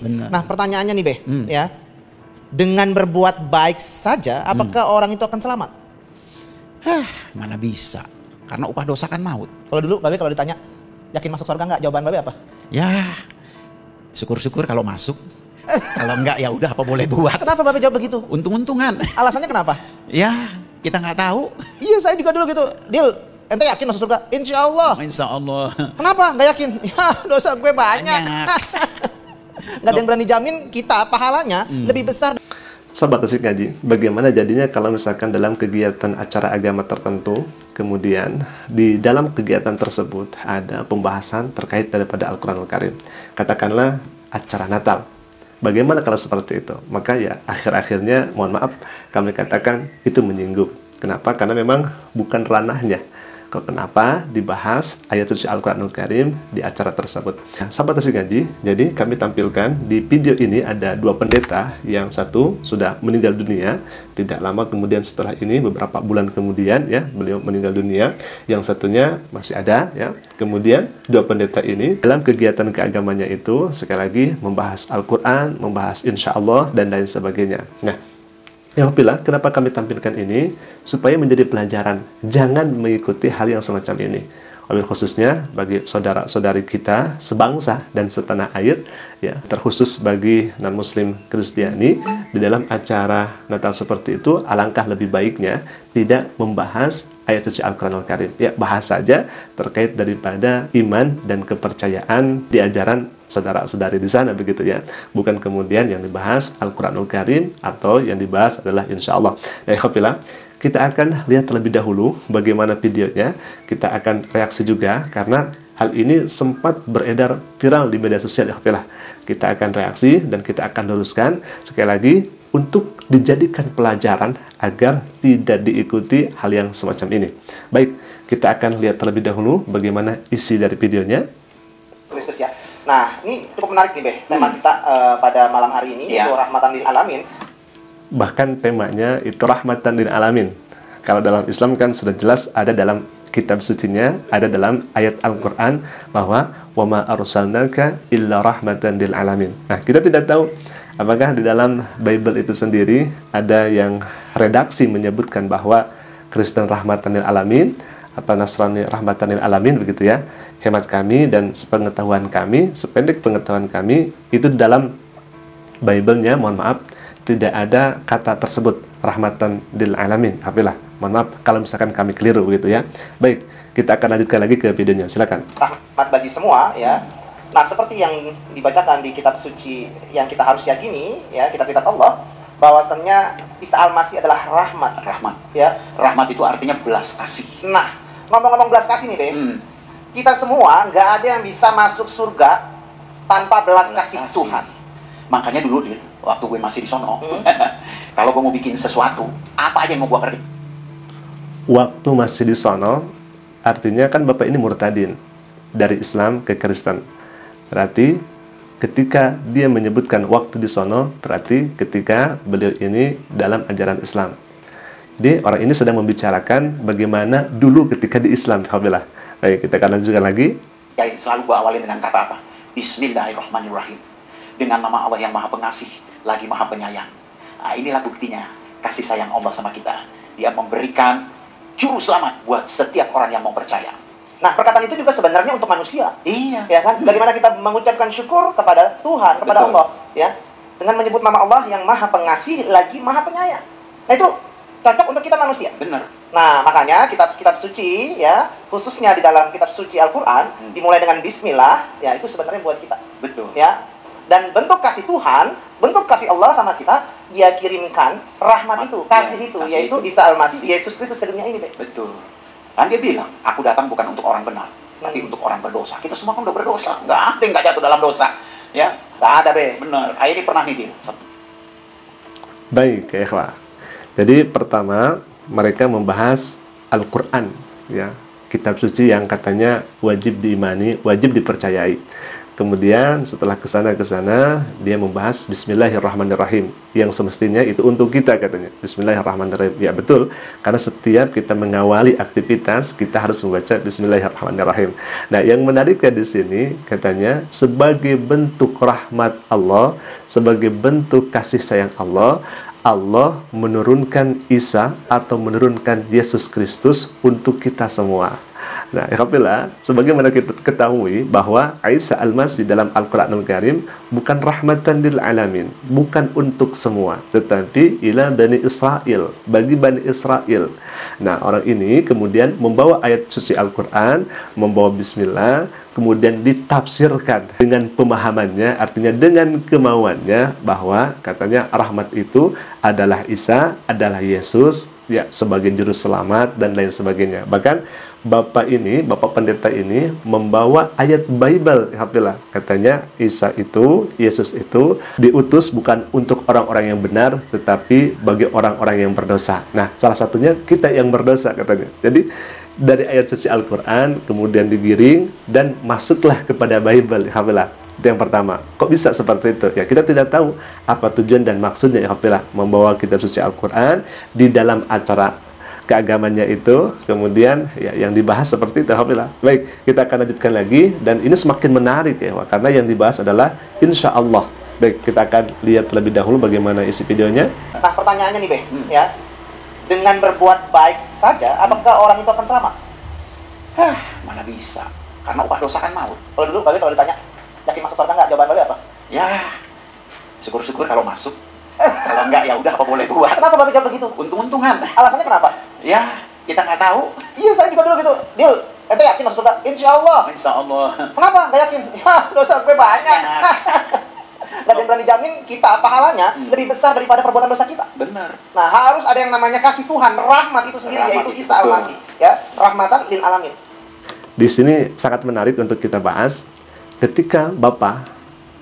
Benar. Nah, pertanyaannya nih, Be, ya. Dengan berbuat baik saja, apakah orang itu akan selamat? Mana bisa? Karena upah dosa kan maut. Kalau dulu, Babe kalau ditanya, yakin masuk surga nggak? Jawaban Babe apa? Ya, syukur-syukur kalau masuk. Kalau enggak ya udah, apa boleh buat. Kenapa Babe jawab begitu? Untung-untungan. Alasannya kenapa? Ya, kita nggak tahu. Iya, saya juga dulu gitu. Deal, ente yakin masuk surga? Insya Allah. Insya Allah. Kenapa nggak yakin? Ya, dosa gue banyak. Nggak ada yang berani jamin kita pahalanya lebih besar. Sahabat Asik Ngaji, bagaimana jadinya kalau misalkan dalam kegiatan acara agama tertentu, kemudian di dalam kegiatan tersebut ada pembahasan terkait daripada Al-Quranul Karim. Katakanlah acara Natal. Bagaimana kalau seperti itu? Maka ya akhir-akhirnya, mohon maaf, kami katakan itu menyinggung. Kenapa? Karena memang bukan ranahnya. Kenapa dibahas ayat suci Al-Quranul Karim di acara tersebut. Nah, sahabat Asik Ngaji, jadi kami tampilkan di video ini ada dua pendeta. Yang satu sudah meninggal dunia, tidak lama kemudian setelah ini, beberapa bulan kemudian ya, beliau meninggal dunia. Yang satunya masih ada ya. Kemudian dua pendeta ini dalam kegiatan keagamannya itu sekali lagi membahas Al-Quran, membahas insya Allah dan lain sebagainya. Nah, ya Alhamdulillah, kenapa kami tampilkan ini? Supaya menjadi pelajaran. Jangan mengikuti hal yang semacam ini. Wabil khususnya bagi saudara-saudari kita sebangsa dan setanah air, ya, terkhusus bagi non-muslim Kristiani, di dalam acara Natal seperti itu, alangkah lebih baiknya tidak membahas ayat suci Al-Quranul Karim. Ya, bahas saja terkait daripada iman dan kepercayaan di ajaran saudara-saudari di sana, begitu ya. Bukan kemudian yang dibahas Al-Quranul Karim atau yang dibahas adalah insya Allah. Ya, alhamdulillah, kita akan lihat terlebih dahulu bagaimana videonya. Kita akan reaksi juga karena hal ini sempat beredar viral di media sosial. Ya, alhamdulillah, kita akan reaksi dan kita akan luruskan sekali lagi untuk dijadikan pelajaran agar tidak diikuti hal yang semacam ini. Baik, kita akan lihat terlebih dahulu bagaimana isi dari videonya. Kristus ya. Nah, ini cukup menarik nih, Be. Tema kita pada malam hari ini itu rahmatan lil alamin. Bahkan temanya itu rahmatan lil alamin. Kalau dalam Islam kan sudah jelas ada dalam kitab sucinya, ada dalam ayat Al-Qur'an bahwa wa ma arsalnaka illa rahmatan lil alamin. Nah, kita tidak tahu apakah di dalam Bible itu sendiri ada yang redaksi menyebutkan bahwa Kristen rahmatan lil alamin atau Nasrani rahmatan lil alamin, begitu ya. Hemat kami dan sepengetahuan kami, sependek pengetahuan kami, itu dalam Bible-nya, mohon maaf, tidak ada kata tersebut rahmatan lil alamin. Alhamdulillah, mohon maaf kalau misalkan kami keliru, begitu ya. Baik, kita akan lanjutkan lagi ke videonya, silakan. Rahmat bagi semua ya. Nah, seperti yang dibacakan di kitab suci yang kita harus yakini ya, kitab-kitab Allah, bahwasannya Isa Al-Masih adalah rahmat. Rahmat. Ya. Rahmat itu artinya belas kasih. Nah, ngomong-ngomong belas kasih nih, Be. Kita semua nggak ada yang bisa masuk surga tanpa belas kasih Tuhan. Makanya dulu, Dil, waktu gue masih di sono, kalau gue mau bikin sesuatu, apa aja yang mau gue kerjain? Waktu masih di sono, artinya kan Bapak ini murtadin dari Islam ke Kristen. Berarti ketika dia menyebutkan waktu di sono, berarti ketika beliau ini dalam ajaran Islam. Jadi orang ini sedang membicarakan bagaimana dulu ketika di Islam. Alhamdulillah. Baik, kita akan lanjutkan lagi. Ya, selalu gue awali dengan kata apa? Bismillahirrahmanirrahim. Dengan nama Allah yang Maha Pengasih, lagi Maha Penyayang. Nah, inilah buktinya kasih sayang Allah sama kita. Dia memberikan juru selamat buat setiap orang yang mau percaya. Nah, perkataan itu juga sebenarnya untuk manusia. Iya. Ya kan? Bagaimana kita mengucapkan syukur kepada Tuhan, kepada Betul. Allah, ya. Dengan menyebut nama Allah yang Maha Pengasih lagi Maha Penyayang. Nah, itu cocok untuk kita manusia. Benar. Nah, makanya kitab-kitab suci ya, khususnya di dalam kitab suci Al-Qur'an dimulai dengan bismillah, ya itu sebenarnya buat kita. Betul. Ya. Dan bentuk kasih Tuhan, bentuk kasih Allah sama kita, Dia kirimkan rahmat itu, kasih itu, yaitu Isa Al-Masih, Yesus Kristus ke dunia ini, Be. Betul. Kan dia bilang, aku datang bukan untuk orang benar, tapi untuk orang berdosa. Kita semua kan udah berdosa. Nggak ada yang nggak jatuh dalam dosa. Ya, Nggak ada, Be. benar. Ini pernah nih, Dil. Baik, ya ikhwah. Jadi pertama mereka membahas Al-Quran, ya, kitab suci yang katanya wajib diimani, wajib dipercayai. Kemudian setelah ke sana dia membahas Bismillahirrahmanirrahim yang semestinya itu untuk kita katanya. Bismillahirrahmanirrahim. Ya betul, karena setiap kita mengawali aktivitas kita harus membaca Bismillahirrahmanirrahim. Nah, yang menariknya di sini katanya sebagai bentuk rahmat Allah, sebagai bentuk kasih sayang Allah, Allah menurunkan Isa atau menurunkan Yesus Kristus untuk kita semua. Nah, alhamdulillah, sebagaimana kita ketahui bahwa Isa Al-Masih dalam Al-Quranul Karim bukan rahmatan lil alamin, bukan untuk semua, tetapi ila Bani Israel, bagi Bani Israel. Nah, orang ini kemudian membawa ayat suci Al-Quran, membawa Bismillah, kemudian ditafsirkan dengan pemahamannya, artinya dengan kemauannya, bahwa katanya rahmat itu adalah Isa, adalah Yesus, ya, sebagai juru selamat dan lain sebagainya. Bahkan Bapak pendeta ini membawa ayat Bible, alhamdulillah. Katanya Isa itu, Yesus itu diutus bukan untuk orang-orang yang benar, tetapi bagi orang-orang yang berdosa. Nah, salah satunya kita yang berdosa katanya. Jadi dari ayat suci Al-Quran kemudian digiring dan masuklah kepada Bible, alhamdulillah. Itu yang pertama. Kok bisa seperti itu? Ya, kita tidak tahu apa tujuan dan maksudnya, alhamdulillah, membawa kitab suci Al-Quran di dalam acara keagamannya itu, kemudian ya, yang dibahas seperti itu, alhamdulillah. Baik, kita akan lanjutkan lagi, dan ini semakin menarik ya, karena yang dibahas adalah insya Allah. Baik, kita akan lihat terlebih dahulu bagaimana isi videonya. Nah, pertanyaannya nih, ya, dengan berbuat baik saja, apakah orang itu akan selamat? Mana bisa, karena upah dosa kan maut. Kalau dulu, kalau ditanya, yakin masuk surga nggak? Jawaban Babe apa? Ya, syukur-syukur kalau masuk. Kalau enggak, ya udah, apa boleh buat. Kenapa Babe jawab begitu? Untung-untungan. Alasannya kenapa? Ya, kita nggak tahu. Iya, saya juga dulu gitu. Dia, ente yakin masuk surga? Insya Allah. Insya Allah. Kenapa nggak yakin? Ya, dosa gue banyak. Nggak ada yang berani jamin kita pahalanya lebih besar daripada perbuatan dosa kita. Benar. Nah, harus ada yang namanya kasih Tuhan, rahmat itu sendiri, Rahmat yaitu itu, Isa Al-Masih, ya, rahmatan lil alamin. Di sini sangat menarik untuk kita bahas ketika Bapak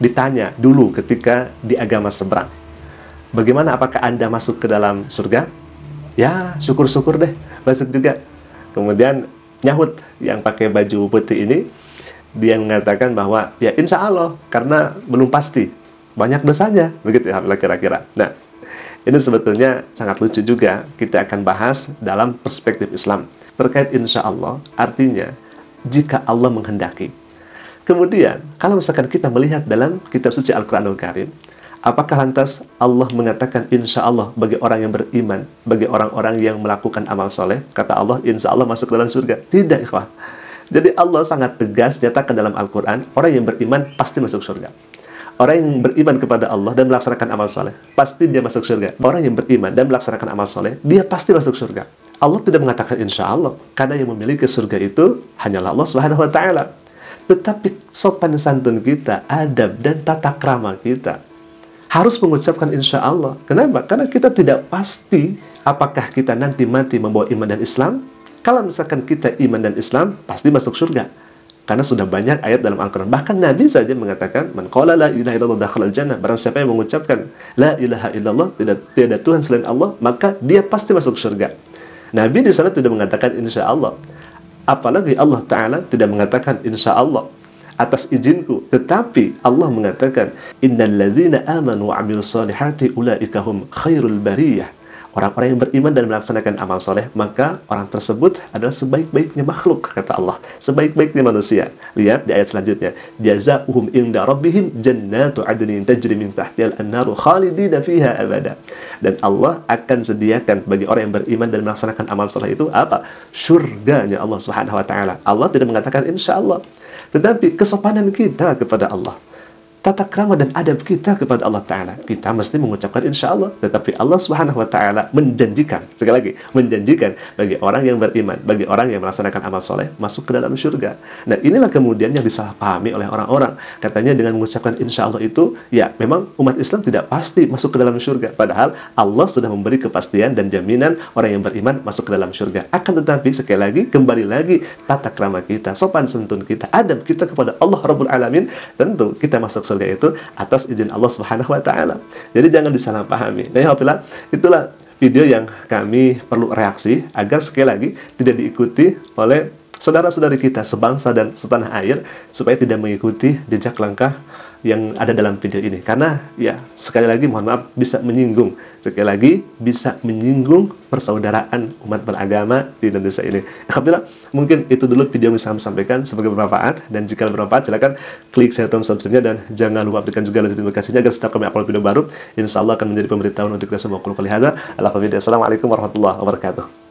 ditanya dulu ketika di agama seberang, bagaimana, apakah Anda masuk ke dalam surga? Ya, syukur-syukur deh, masuk juga. Kemudian nyahut yang pakai baju putih ini, dia mengatakan bahwa ya insya Allah, karena belum pasti, banyak dosanya, begitu ya kira-kira. Nah, ini sebetulnya sangat lucu juga, kita akan bahas dalam perspektif Islam. Terkait insya Allah, artinya jika Allah menghendaki. Kemudian, kalau misalkan kita melihat dalam kitab suci Al-Quranul Karim, apakah lantas Allah mengatakan insya Allah bagi orang yang beriman, bagi orang-orang yang melakukan amal soleh? Kata Allah, insya Allah masuk ke dalam surga. Tidak, ikhwah. Jadi Allah sangat tegas nyatakan dalam Al-Quran, orang yang beriman pasti masuk surga. Orang yang beriman kepada Allah dan melaksanakan amal soleh, pasti dia masuk surga. Orang yang beriman dan melaksanakan amal soleh, dia pasti masuk surga. Allah tidak mengatakan insya Allah, karena yang memiliki surga itu hanyalah Allah Subhanahu wa Ta'ala. Tetapi sopan santun kita, adab dan tata krama kita harus mengucapkan insya Allah. Kenapa? Karena kita tidak pasti apakah kita nanti mati membawa iman dan Islam. Kalau misalkan kita iman dan Islam, pasti masuk surga. Karena sudah banyak ayat dalam Al-Quran. Bahkan Nabi saja mengatakan, man qala la ilaha illallah dakhalal jannah. Barang siapa yang mengucapkan la ilaha illallah, tidak Tuhan selain Allah, maka dia pasti masuk surga. Nabi di sana tidak mengatakan insya Allah. Apalagi Allah Ta'ala tidak mengatakan insya Allah atas izinku, tetapi Allah mengatakan innal ladzina amanu wa 'amilus solihati ulaika hum khairul bariyah. Orang-orang yang beriman dan melaksanakan amal soleh, maka orang tersebut adalah sebaik-baiknya makhluk, kata Allah, sebaik-baiknya manusia. Lihat di ayat selanjutnya, jazaohum inda rabbihim jannatu adnin tajri min tahtihal anharu khalidina fiha abada. Dan Allah akan sediakan bagi orang yang beriman dan melaksanakan amal soleh itu apa? Surganya Allah Subhanahu wa Ta'ala. Allah tidak mengatakan insya Allah, tetapi kesopanan kita kepada Allah, tata krama dan adab kita kepada Allah Ta'ala, kita mesti mengucapkan insya Allah. Tetapi Allah Subhanahu wa Ta'ala menjanjikan, sekali lagi, menjanjikan bagi orang yang beriman, bagi orang yang melaksanakan amal soleh, masuk ke dalam surga. Nah, inilah kemudian yang disalahpahami oleh orang-orang. Katanya dengan mengucapkan insya Allah itu, ya memang umat Islam tidak pasti masuk ke dalam surga. Padahal Allah sudah memberi kepastian dan jaminan orang yang beriman masuk ke dalam surga. Akan tetapi, sekali lagi, kembali lagi, tata krama kita, sopan santun kita, adab kita kepada Allah Rabbul Alamin, tentu kita masuk surga itu atas izin Allah Subhanahu wa Ta'ala. Jadi jangan disalahpahami. Nah, ya itulah video yang kami perlu reaksi agar sekali lagi tidak diikuti oleh saudara-saudari kita sebangsa dan setanah air supaya tidak mengikuti jejak langkah yang ada dalam video ini, karena ya sekali lagi mohon maaf bisa menyinggung persaudaraan umat beragama di Indonesia ini. Alhamdulillah, mungkin itu dulu video yang bisa kami sampaikan, semoga bermanfaat, dan jika bermanfaat silakan klik share tombol subscribe-nya dan jangan lupa berikan juga notifikasinya agar setiap kami upload video baru insya Allah akan menjadi pemberitahuan untuk kita semua. Assalamualaikum warahmatullahi wabarakatuh.